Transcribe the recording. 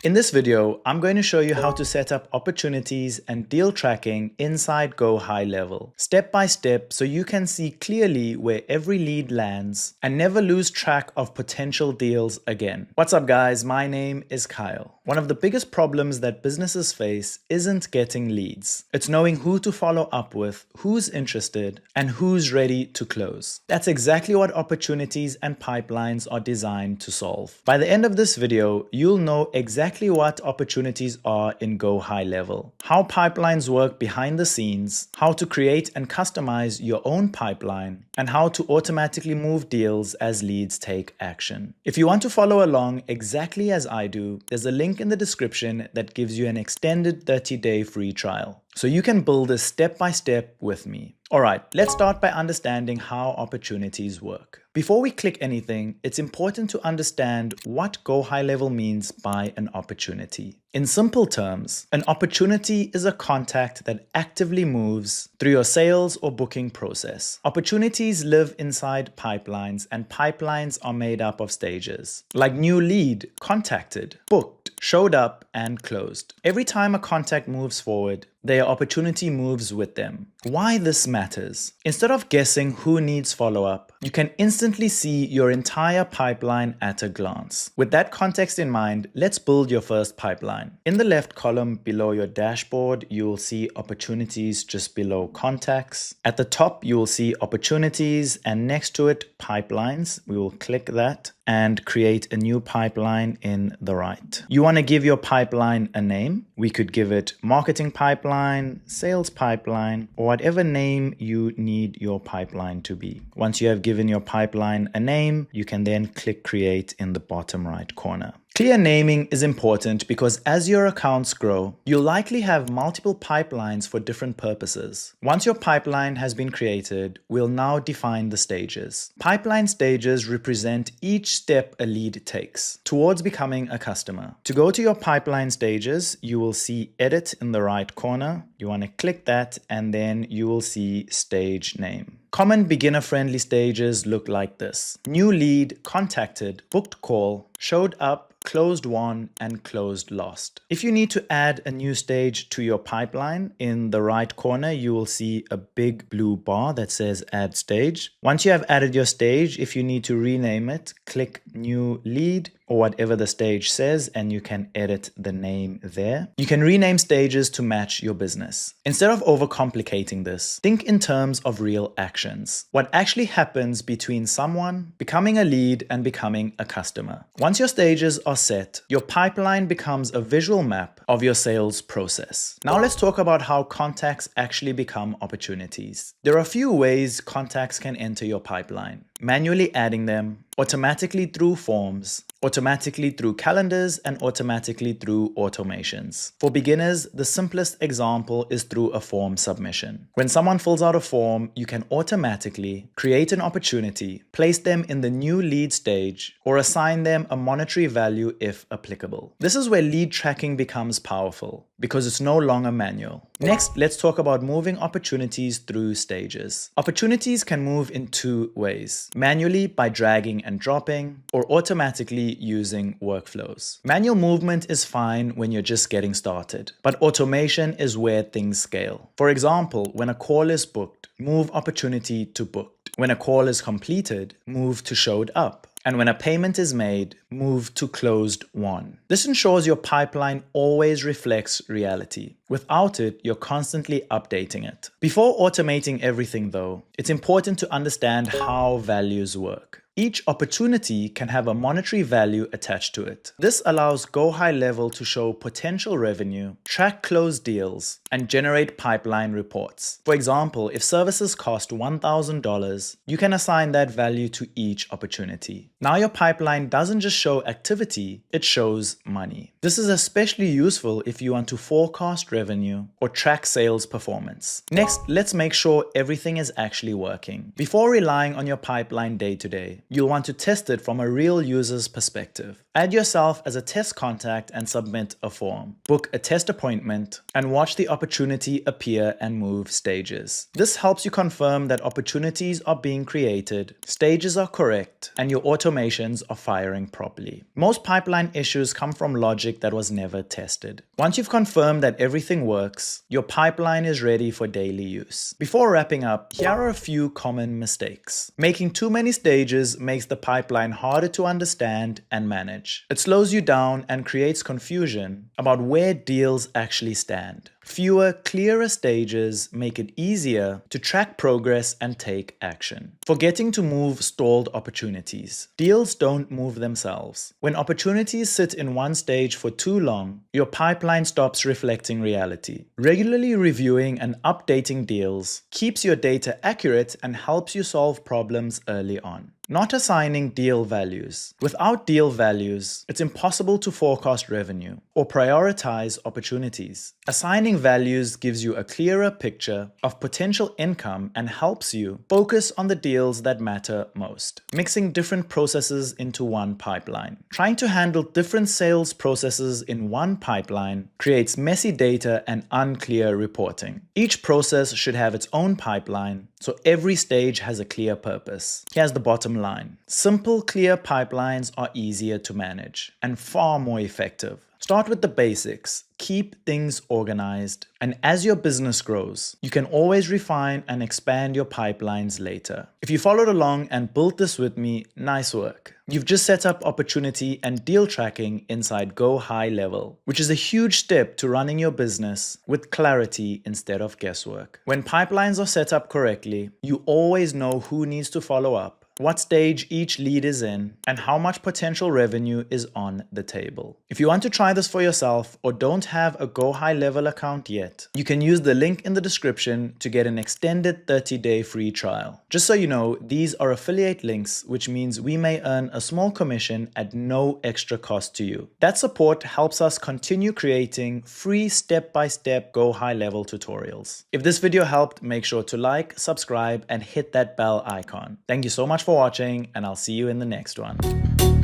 In this video, I'm going to show you how to set up opportunities and deal tracking inside GoHighLevel, step by step, so you can see clearly where every lead lands and never lose track of potential deals again. What's up guys, my name is Kyle. One of the biggest problems that businesses face isn't getting leads. It's knowing who to follow up with, who's interested, and who's ready to close. That's exactly what opportunities and pipelines are designed to solve. By the end of this video, you'll know exactly what opportunities are in GoHighLevel, how pipelines work behind the scenes, how to create and customize your own pipeline, and how to automatically move deals as leads take action. If you want to follow along exactly as I do, there's a link in the description that gives you an extended 30-day free trial, so you can build this step by step with me. Alright, let's start by understanding how opportunities work. Before we click anything, it's important to understand what GoHighLevel means by an opportunity. In simple terms, an opportunity is a contact that actively moves through your sales or booking process. Opportunities live inside pipelines, and pipelines are made up of stages, like new lead, contacted, booked, showed up, and closed. Every time a contact moves forward, their opportunity moves with them. Why this matters? Instead of guessing who needs follow-up, you can instantly see your entire pipeline at a glance. With that context in mind, let's build your first pipeline. In the left column below your dashboard, you will see opportunities just below contacts. At the top, you will see opportunities, and next to it, pipelines. We will click that and create a new pipeline in the right. You want to give your pipeline a name. We could give it marketing pipeline, sales pipeline, or whatever name you need your pipeline to be. Once you have given your pipeline a name, you can then click create in the bottom right corner. Clear naming is important because as your accounts grow, you'll likely have multiple pipelines for different purposes. Once your pipeline has been created, we'll now define the stages. Pipeline stages represent each step a lead takes towards becoming a customer. To go to your pipeline stages, you will see edit in the right corner. You want to click that, and then you will see stage name. Common beginner-friendly stages look like this: new lead, contacted, booked call, showed up, closed won, and closed lost. If you need to add a new stage to your pipeline, in the right corner you will see a big blue bar that says add stage. Once you have added your stage, if you need to rename it, click new lead or whatever the stage says, and you can edit the name there. You can rename stages to match your business. Instead of overcomplicating this, think in terms of real actions. What actually happens between someone becoming a lead and becoming a customer. Once your stages are set, your pipeline becomes a visual map of your sales process. Now let's talk about how contacts actually become opportunities. There are a few ways contacts can enter your pipeline: manually adding them, automatically through forms, automatically through calendars, and automatically through automations. For beginners, the simplest example is through a form submission. When someone fills out a form, you can automatically create an opportunity, place them in the new lead stage, or assign them a monetary value if applicable. This is where lead tracking becomes powerful, because it's no longer manual. Next, let's talk about moving opportunities through stages. Opportunities can move in two ways: manually by dragging and dropping, or automatically using workflows. Manual movement is fine when you're just getting started, but automation is where things scale. For example, when a call is booked, move opportunity to booked. When a call is completed, move to showed up. And when a payment is made, move to closed won. This ensures your pipeline always reflects reality. Without it, you're constantly updating it. Before automating everything though, it's important to understand how values work. Each opportunity can have a monetary value attached to it. This allows GoHighLevel to show potential revenue, track closed deals, and generate pipeline reports. For example, if services cost $1,000, you can assign that value to each opportunity. Now your pipeline doesn't just show activity, it shows money. This is especially useful if you want to forecast revenue, or track sales performance. Next, let's make sure everything is actually working. Before relying on your pipeline day to day, you'll want to test it from a real user's perspective. Add yourself as a test contact and submit a form. Book a test appointment and watch the opportunity appear and move stages. This helps you confirm that opportunities are being created, stages are correct, and your automations are firing properly. Most pipeline issues come from logic that was never tested. Once you've confirmed that everything works, your pipeline is ready for daily use. Before wrapping up, here are a few common mistakes. Making too many stages makes the pipeline harder to understand and manage. It slows you down and creates confusion about where deals actually stand. Fewer, clearer stages make it easier to track progress and take action. Forgetting to move stalled opportunities. Deals don't move themselves. When opportunities sit in one stage for too long, your pipeline stops reflecting reality. Regularly reviewing and updating deals keeps your data accurate and helps you solve problems early on. Not assigning deal values. Without deal values, it's impossible to forecast revenue or prioritize opportunities. Assigning values gives you a clearer picture of potential income and helps you focus on the deals that matter most. Mixing different processes into one pipeline. Trying to handle different sales processes in one pipeline creates messy data and unclear reporting. Each process should have its own pipeline, so every stage has a clear purpose. Here's the bottom line. Simple, clear pipelines are easier to manage and far more effective. Start with the basics, keep things organized, and as your business grows, you can always refine and expand your pipelines later. If you followed along and built this with me, nice work. You've just set up opportunity and deal tracking inside GoHighLevel, which is a huge step to running your business with clarity instead of guesswork. When pipelines are set up correctly, you always know who needs to follow up, what stage each lead is in, and how much potential revenue is on the table. If you want to try this for yourself or don't have a GoHighLevel account yet, you can use the link in the description to get an extended 30-day free trial. Just so you know, these are affiliate links, which means we may earn a small commission at no extra cost to you. That support helps us continue creating free step-by-step GoHighLevel tutorials. If this video helped, make sure to like, subscribe, and hit that bell icon. Thank you so much for watching, and I'll see you in the next one.